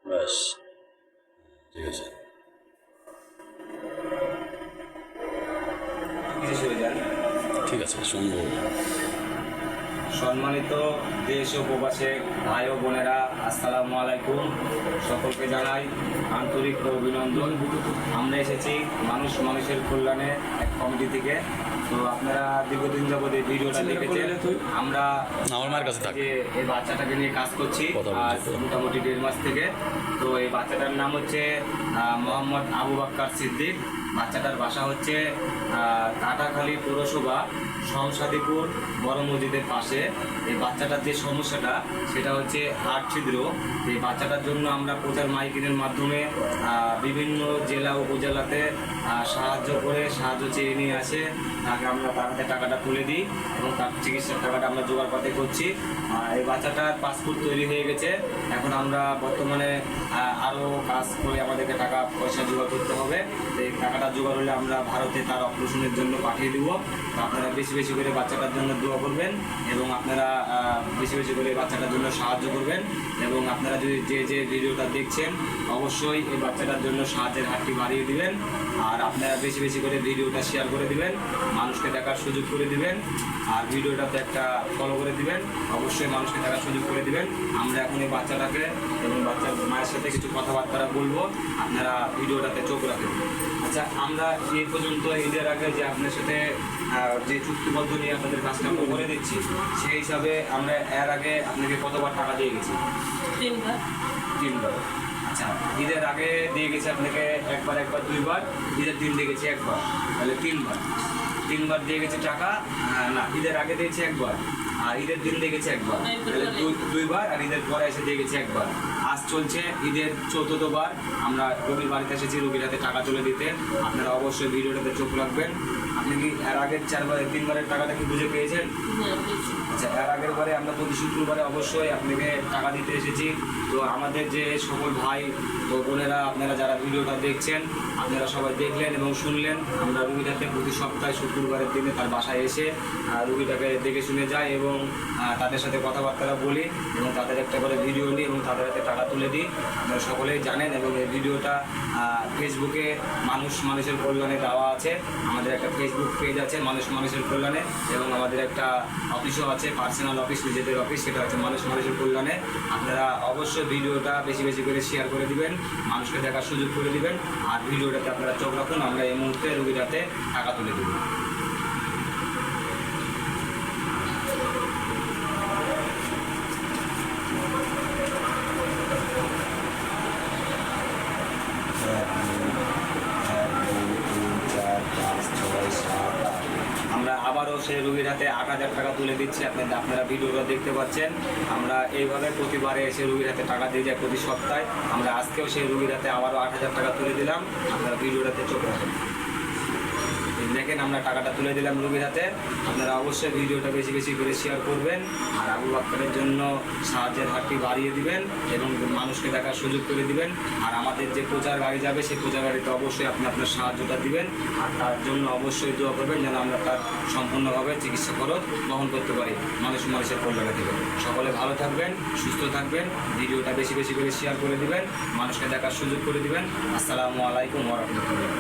ব্যাস, ঠিক আছে। ঠিক আছে, শুনবো। সম্মানিত দেশ ও প্রবাসে ভাই ও বোনেরা, আসসালামু আলাইকুম। সকলকে জানাই আন্তরিক অভিনন্দন। আমরা এসেছি মানুষ মানুষের কল্যাণে এক কমিটি থেকে। তো আপনারা দীর্ঘদিন যাবত এই ভিডিওটা দেখেছেন। আমরা আমার মায়ের কাছে থাক। যে এই বাচ্চাটাকে নিয়ে কাজ করছি আজ মোটামুটি 1.5 মাস থেকে। তো এই বাচ্চাটার নাম হচ্ছে মোহাম্মদ আবু বাক্কার সিদ্দিক। বাচ্চাটার বাসা হচ্ছে কাটাখালী পৌরসভা সংসাদীপুর বড় মসজিদের পাশে। এই বাচ্চাটার যে সমস্যাটা সেটা হচ্ছে হাড় ছিদ্র। এই বাচ্চাটার জন্য আমরা প্রচার মাইকিংয়ের মাধ্যমে বিভিন্ন জেলা উপজেলাতে সাহায্য চেয়ে নিয়ে আসে। তাকে আমরা তার হাতে টাকাটা তুলে দিই এবং তার চিকিৎসার টাকাটা আমরা জোগাড় পাতে করছি। এই বাচ্চাটার পাসপোর্ট তৈরি হয়ে গেছে। এখন আমরা বর্তমানে আরও কাজ করে আমাদেরকে টাকা পয়সা জোগাড় করতে হবে। এই টাকাটা জোগাড় হলে আমরা ভারতে তার অপারেশনের জন্য পাঠিয়ে দেবো। আপনারা বেশি বেশি করে বাচ্চাটার জন্য দোয়া করবেন এবং আপনারা বেশি বেশি করে বাচ্চাটার জন্য সাহায্য করবেন। এবং আপনারা যদি যে ভিডিওটা দেখছেন অবশ্যই এই বাচ্চাটার জন্য সাহায্যের হাতটি বাড়িয়ে দিবেন। আর আপনারা বেশি বেশি করে ভিডিওটা শেয়ার করে দিবেন, মানুষকে দেখার সুযোগ করে দিবেন। আর ভিডিওটাতে একটা ফলো করে দিবেন, অবশ্যই মানুষকে দেখার সুযোগ করে দিবেন। আমরা এখন এই বাচ্চাটাকে এবং বাচ্চার মায়ের সাথে কিছু কথাবার্তা বলবো, আপনারা ভিডিওটাতে চোখ রাখেন। আচ্ছা, আমরা এই পর্যন্ত ঈদের আগে যে আপনার সাথে যে চুক্তিবদ্ধ নিয়ে আপনাদের কাজটা আমরা করে দিচ্ছি, সেই হিসাবে আমরা এর আগে আপনাকে কতবার টাকা দিয়ে গেছি? 3বার। আচ্ছা, ঈদের আগে দিয়ে গেছি আপনাকে একবার 2বার, ঈদের দিন দিয়ে গেছি একবার, তাহলে 3বার দিয়ে গেছি টাকা। না, ঈদের আগে দিয়েছি একবার আর ঈদের দিন দিয়ে গেছি একবার, তাহলে 2বার। আর ঈদের পরে এসে দিয়ে গেছি একবার। আজ চলছে ঈদের 4বার। আমরা রোগীর বাড়িতে এসেছি রোগীর হাতে টাকা তুলে দিতে। আপনারা অবশ্যই ভিডিওটাতে চোখ রাখবেন। আপনি কি এর আগের 3বারের টাকাটা কি বুঝে পেয়েছেন? আচ্ছা, এর আগের বারে আমরা প্রতি শুক্রবারে অবশ্যই আপনাকে টাকা দিতে এসেছি। তো আমাদের যে সকল ভাই ও বোনেরা, আপনারা যারা ভিডিওটা দেখছেন, আপনারা সবাই দেখলেন এবং শুনলেন। আমরা রুগীটাকে প্রতি সপ্তাহে শুক্রবারের দিনে তার বাসায় এসে রুগীটাকে দেখে শুনে যাই এবং তাদের সাথে কথাবার্তা বলি এবং তাদের একটা করে ভিডিও নিই এবং তাদের হাতে টাকা তুলে দিই। আপনারা সকলেই জানেন। এবং এই ভিডিওটা ফেসবুকে মানুষ মানুষের কল্যাণে দেওয়া আছে। আমাদের একটা ফেসবুক পেজ আছে মানুষ মানুষের কল্যাণে, এবং আমাদের একটা অফিসও আছে, পার্সোনাল অফিস, নিজেদের অফিস, সেটা হচ্ছে মানুষ মানুষের কল্যাণে। আপনারা অবশ্যই ভিডিওটা বেশি বেশি করে শেয়ার করে দিবেন, মানুষকে দেখার সুযোগ করে দিবেন। আর ভিডিওটাতে আপনারা চোখ রাখুন, আমরা এই মুহূর্তে রোগীর হাতে টাকা তুলে দেব। আমরা আবারও সেই রুগীর হাতে 8,000 টাকা তুলে দিচ্ছি। আপনারা ভিডিওটা দেখতে পাচ্ছেন। আমরা এইভাবে প্রতিবারে এসে রুগীর হাতে টাকা দিয়ে যাই প্রতি সপ্তাহে। আমরা আজকেও সেই রুগীর হাতে আবারও 8,000 টাকা তুলে দিলাম। আপনারা ভিডিওটাতে চোখ রাখেন। দেখেন, আমরা টাকাটা তুলে দিলাম রুগীর হাতে। আপনারা অবশ্যই ভিডিওটা বেশি বেশি করে শেয়ার করবেন আর আবু বাক্কারের জন্য সাহায্যের হাতটি বাড়িয়ে দিবেন এবং মানুষকে দেখার সুযোগ করে দিবেন। আর আমাদের যে প্রচার গাড়ি যাবে সেই প্রচার গাড়িতে অবশ্যই আপনি আপনার সাহায্যটা দিবেন। আর তার জন্য অবশ্যই দোয়া করবেন যেন আমরা তার সম্পূর্ণভাবে চিকিৎসা খরচ বহন করতে পারি। মানুষ মানুষের কল্যাণে দেবেন। সকলে ভালো থাকবেন, সুস্থ থাকবেন। ভিডিওটা বেশি বেশি করে শেয়ার করে দিবেন, মানুষকে দেখার সুযোগ করে দিবেন। আসসালামু আলাইকুম ওয়া রাহমাতুল্লাহ।